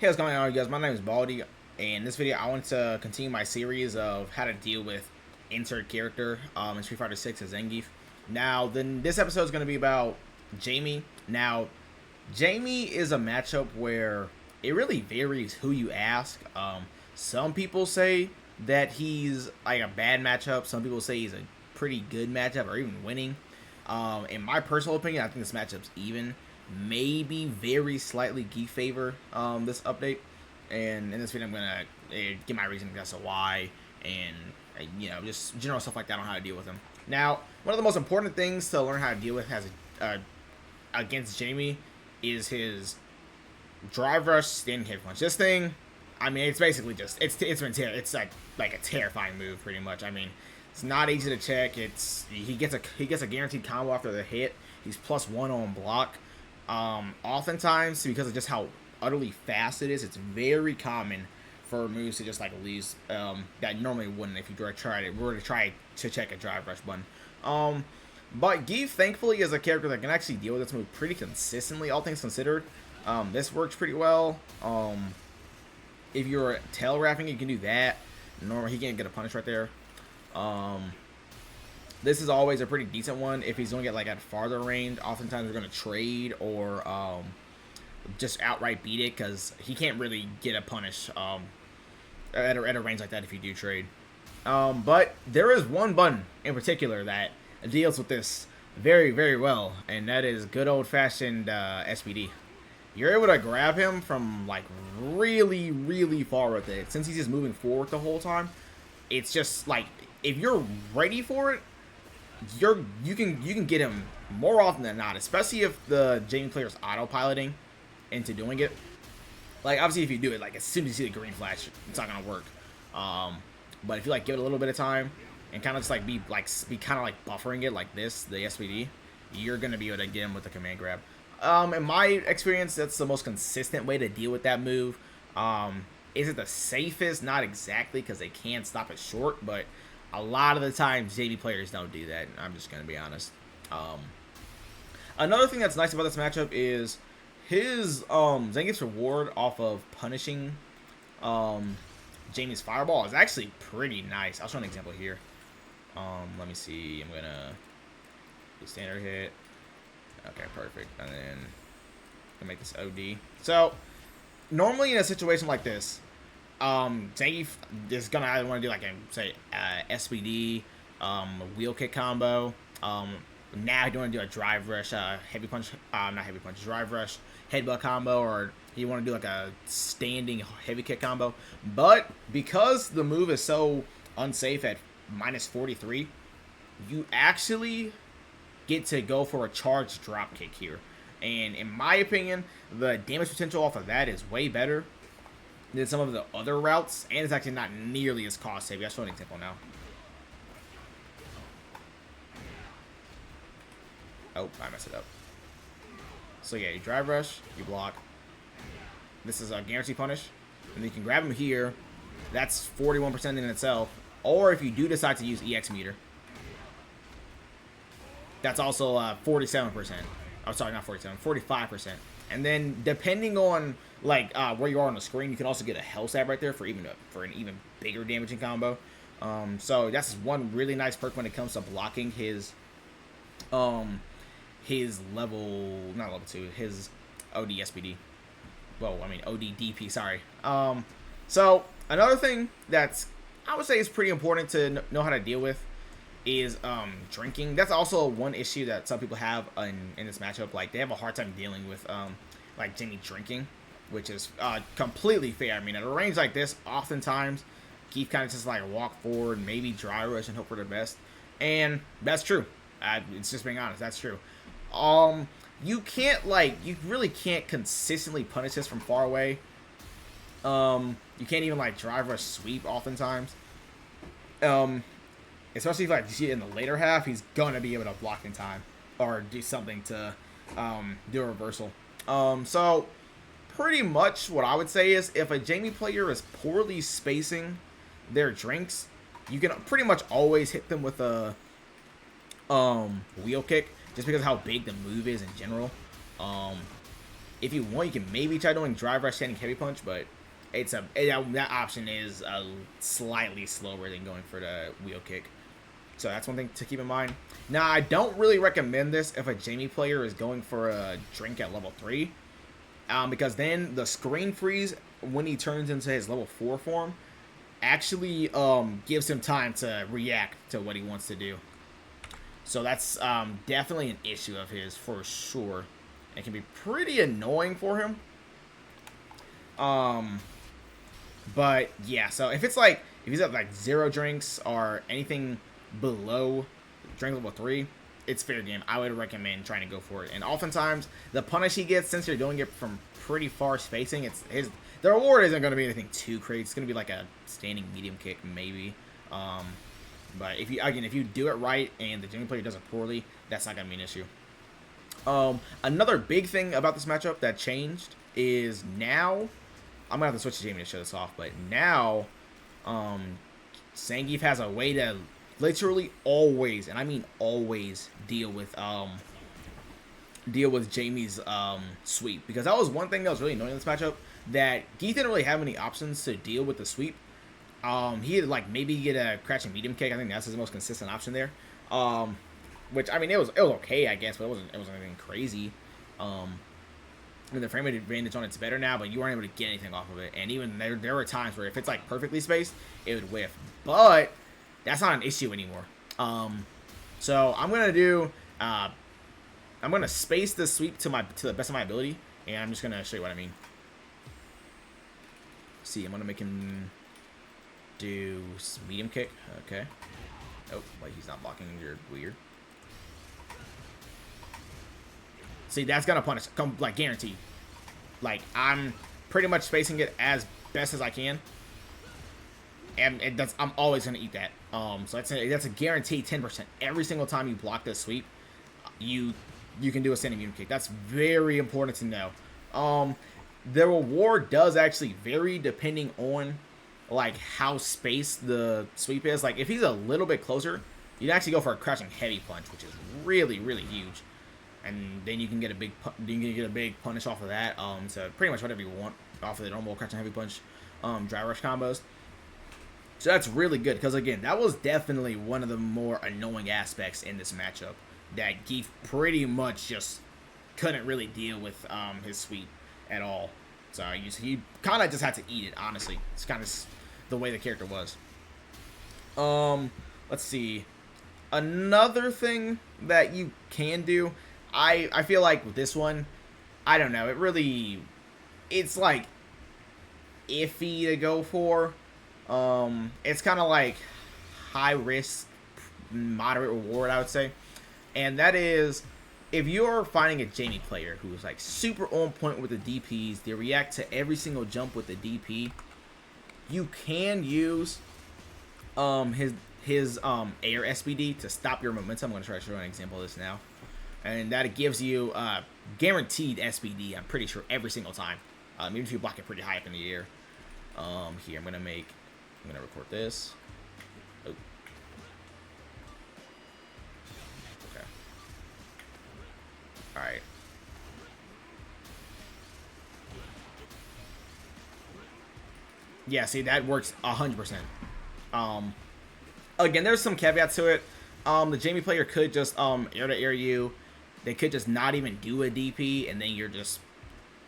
Hey, what's going on, you guys? My name is Baldy, and in this video, I want to continue my series of how to deal with insert character in Street Fighter 6 as Zangief. Now, then this episode is going to be about Jamie. Now, Jamie is a matchup where it really varies who you ask. Some people say that he's like a bad matchup. Some people say he's a pretty good matchup or even winning. In my personal opinion, I think this matchup's even. Maybe very slightly Geef favor this update, and in this video I'm gonna give my reason as to why, and just general stuff like that on how to deal with him. Now, one of the most important things to learn how to deal with against Jamie is his drive rush standing hit punch. This thing, I mean, it's basically just it's like a terrifying move pretty much. I mean, it's not easy to check. He gets a guaranteed combo after the hit. He's +1 on block. Oftentimes, because of just how utterly fast it is, it's very common for moves to just like lose that normally wouldn't if you were to try to check a drive rush button. But Geef, thankfully, is a character that can actually deal with this move pretty consistently, all things considered. This works pretty well. If you're tail wrapping, you can do that. Normally, he can't get a punish right there. This is always a pretty decent one if he's going to get like at farther range. Oftentimes we're going to trade or just outright beat it because he can't really get a punish at a range like that if you do trade. But there is one button in particular that deals with this very, very well, and that is good old-fashioned SPD. You're able to grab him from like really, really far with it. Since he's just moving forward the whole time, it's just like if you're ready for it, you can get him more often than not, especially if the Jamie player is autopiloting into doing it. Like obviously if you do it like as soon as you see the green flash, it's not gonna work. But if you like give it a little bit of time and kind of just like be kind of like buffering it like this, the SPD, you're gonna be able to get him with the command grab. In my experience, that's the most consistent way to deal with that move. Is it the safest? Not exactly, because they can stop it short, but a lot of the times, JV players don't do that. I'm just going to be honest. Another thing that's nice about this matchup is his Zangief's reward off of punishing Jamie's fireball is actually pretty nice. I'll show an example here. Let me see. I'm going to do standard hit. Okay, perfect. And then I make this OD. So, normally in a situation like this, Zangief is gonna either want to do like say SPD, wheel kick combo. Now you want to do a drive rush, heavy punch, not heavy punch, drive rush, headbutt combo, or you want to do like a standing heavy kick combo. But because the move is so unsafe at -43, you actually get to go for a charged drop kick here. And in my opinion, the damage potential off of that is way better than some of the other routes, and it's actually not nearly as cost saving. I'll show an example now. Oh, I messed it up. So yeah, you drive rush, you block. This is a guarantee punish, and you can grab him here. That's 41% in itself. Or if you do decide to use EX meter, that's also 47%. I'm sorry, not 47, 45%. And then depending on like where you are on the screen, you can also get a health stab right there for an even bigger damaging combo. So that's one really nice perk when it comes to blocking his level, not level 2, his OD SPD. Well, I mean OD DP, sorry. So another thing that's I would say is pretty important to know how to deal with is drinking. That's also one issue that some people have in this matchup. Like they have a hard time dealing with like Jamie drinking, which is completely fair. I mean, at a range like this, oftentimes Geef kind of just like walk forward, maybe dry rush and hope for the best, and that's true. It's just being honest, that's true. You really can't consistently punish this from far away. You can't even like drive rush sweep oftentimes. Especially if like you see it in the later half, he's gonna be able to block in time or do something to do a reversal. So pretty much what I would say is if a Jamie player is poorly spacing their drinks, you can pretty much always hit them with a wheel kick just because of how big the move is in general. If you want, you can maybe try doing drive rush standing heavy punch, but that option is slightly slower than going for the wheel kick. So that's one thing to keep in mind. Now, I don't really recommend this if a Jamie player is going for a drink at level 3. Because then the screen freeze when he turns into his level 4 form actually gives him time to react to what he wants to do. So that's definitely an issue of his for sure. It can be pretty annoying for him. But yeah, so if he's at like 0 drinks or anything below drink level 3, it's fair game. I would recommend trying to go for it. And oftentimes the punish he gets, since you're doing it from pretty far spacing, the reward isn't going to be anything too crazy. It's going to be like a standing medium kick maybe. But if you do it right and the Jamie player does it poorly, that's not going to be an issue. Another big thing about this matchup that changed is now I'm gonna have to switch to Jamie to show this off, but now Zangief has a way to literally always, and I mean always, deal with Jamie's sweep, because that was one thing that was really annoying in this matchup, that Geef didn't really have any options to deal with the sweep. He had like maybe get a crouching medium kick. I think that's his most consistent option there. Which I mean it was okay, I guess, but it wasn't anything crazy. I mean, the frame advantage on it's better now, but you weren't able to get anything off of it. And even there were times where if it's like perfectly spaced, it would whiff. But that's not an issue anymore. So I'm gonna do I'm gonna space the sweep to the best of my ability, and I'm just gonna show you what I mean. See, I'm gonna make him do medium kick. Okay. Oh, wait, he's not blocking. You're weird. See, that's gonna punish, like guaranteed. Like I'm pretty much spacing it as best as I can, and I'm always gonna eat that. So that's a guaranteed 10% every single time you block this sweep. You can do a standing medium kick. That's very important to know. The reward does actually vary depending on like how spaced the sweep is. Like if he's a little bit closer, you'd actually go for a crouching heavy punch, which is really huge. And then you can get a big punish off of that. So pretty much whatever you want off of the normal crouching heavy punch, dry rush combos. So that's really good, because again, that was definitely one of the more annoying aspects in this matchup, that Geef pretty much just couldn't really deal with his sweep at all. So he kind of just had to eat it. Honestly, it's kind of the way the character was. Let's see. Another thing that you can do, I feel like with this one, I don't know, it's like iffy to go for. It's kind of like high risk, moderate reward, I would say. And that is, if you're finding a Jamie player who's like super on point with the DPs, they react to every single jump with the DP, you can use his air SBD to stop your momentum. I'm going to try to show an example of this now. And that gives you guaranteed SBD, I'm pretty sure, every single time. Even if you block it pretty high up in the air. Here, I'm going to record this. Oh. Okay. Alright. Yeah, see, that works 100%. Again, there's some caveats to it. The Jamie player could just air to air you. They could just not even do a DP, and then you're just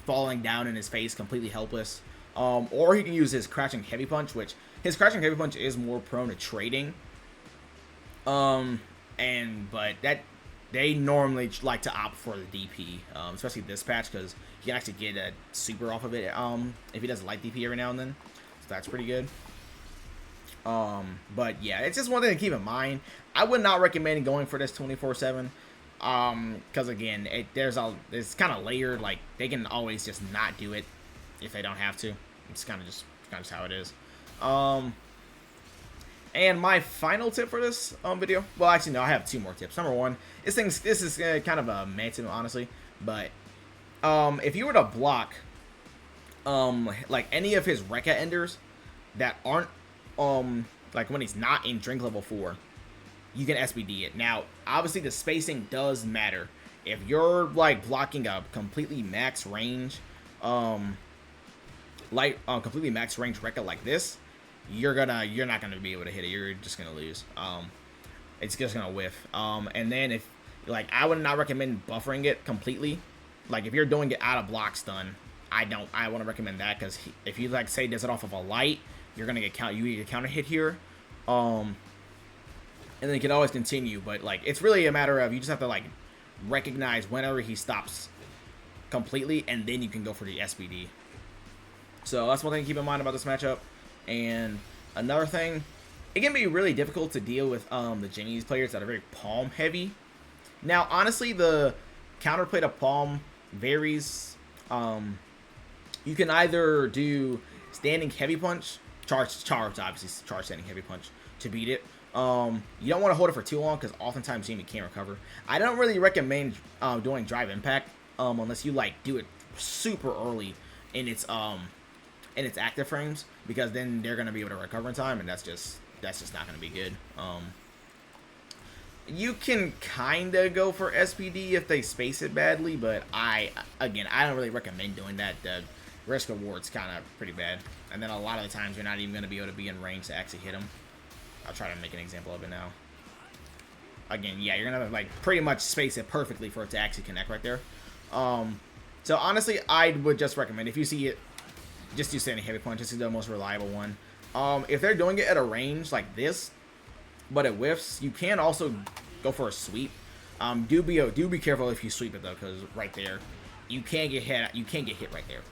falling down in his face, completely helpless. Or he can use his crouching heavy punch, which his crouching heavy punch is more prone to trading. But that they normally like to opt for the DP, especially this patch, because you can actually get a super off of it if he does light DP every now and then. So that's pretty good. But yeah, it's just one thing to keep in mind. I would not recommend going for this 24/7. Because again, it's kind of layered. Like they can always just not do it if they don't have to. It's kind of just how it is. And my final tip for this video, well, actually no, I have 2 more tips. Number 1, this is kind of a maximum, honestly, but if you were to block like any of his Rekka enders that aren't like when he's not in drink level 4, you can SBD it. Now, obviously, the spacing does matter. If you're like blocking a completely max range, completely max range Rekka like this, you're not gonna be able to hit it. You're just gonna lose. It's just gonna whiff. And then if like, I would not recommend buffering it completely. Like if you're doing it out of block stun, I want to recommend that, because if you like say does it off of a light, you're gonna get you get counter hit here. And then you can always continue, but like it's really a matter of you just have to like recognize whenever he stops completely, and then you can go for the SBD. So that's one thing to keep in mind about this matchup. And another thing, it can be really difficult to deal with the Jimmy's players that are very palm heavy. Now, honestly, the counterplay to palm varies. You can either do standing heavy punch, charge obviously, charge standing heavy punch to beat it. You don't want to hold it for too long, because oftentimes Jimmy can't recover. I don't really recommend doing drive impact unless you like do it super early in its active frames, because then they're gonna be able to recover in time, and that's just not gonna be good. You can kind of go for SPD if they space it badly, but I don't really recommend doing that. The risk reward's kind of pretty bad, and then a lot of the times you're not even going to be able to be in range to actually hit them. I'll try to make an example of it now. Again, yeah, you're going to like pretty much space it perfectly for it to actually connect right there. So honestly, I would just recommend, if you see it, just do standing heavy punch. This is the most reliable one. If they're doing it at a range like this, but it whiffs, you can also go for a sweep. Do be careful if you sweep it though, because right there, you can't get hit. You can't get hit right there.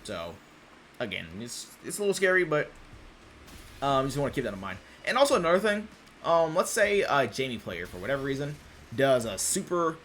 So again, it's a little scary, but you just want to keep that in mind. And also another thing, let's say a Jamie player for whatever reason does a super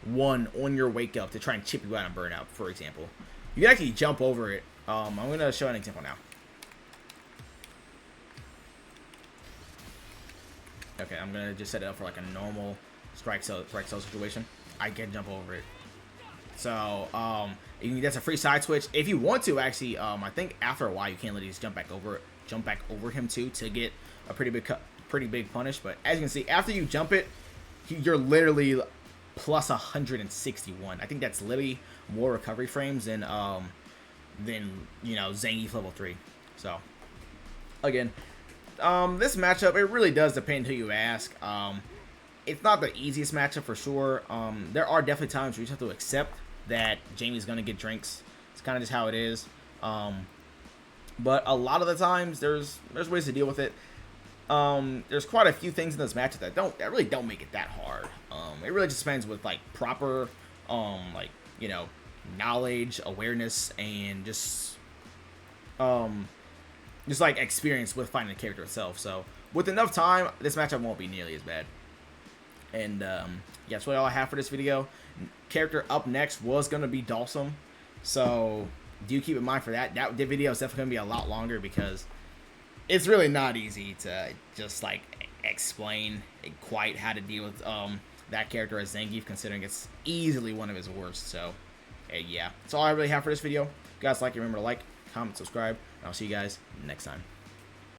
one on your wake up to try and chip you out on burnout, for example. You can actually jump over it. I'm gonna show an example now. Okay, I'm gonna just set it up for like a normal strike cell situation. I can jump over it. So that's a free side switch. If you want to, actually, I think after a while you can literally just jump back over him too to get a pretty big punish. But as you can see, after you jump it, you're literally plus 161. I think that's literally more recovery frames than you know, Zangief level 3. So again, this matchup, it really does depend who you ask. It's not the easiest matchup for sure. There are definitely times where you just have to accept that Jamie's gonna get drinks. It's kind of just how it is. But a lot of the times there's ways to deal with it. There's quite a few things in this matchup that really don't make it that hard. It really just depends with like proper like, you know, knowledge, awareness, and just like experience with finding the character itself. So with enough time, this matchup won't be nearly as bad. And yeah, that's really all I have for this video. Character up next was going to be Dalsum, so do keep in mind for that. That video is definitely going to be a lot longer, because it's really not easy to just like explain quite how to deal with that character as Zangief, considering it's easily one of his worst. So yeah, that's all I really have for this video. If you guys like it, remember to like, comment, subscribe, and I'll see you guys next time.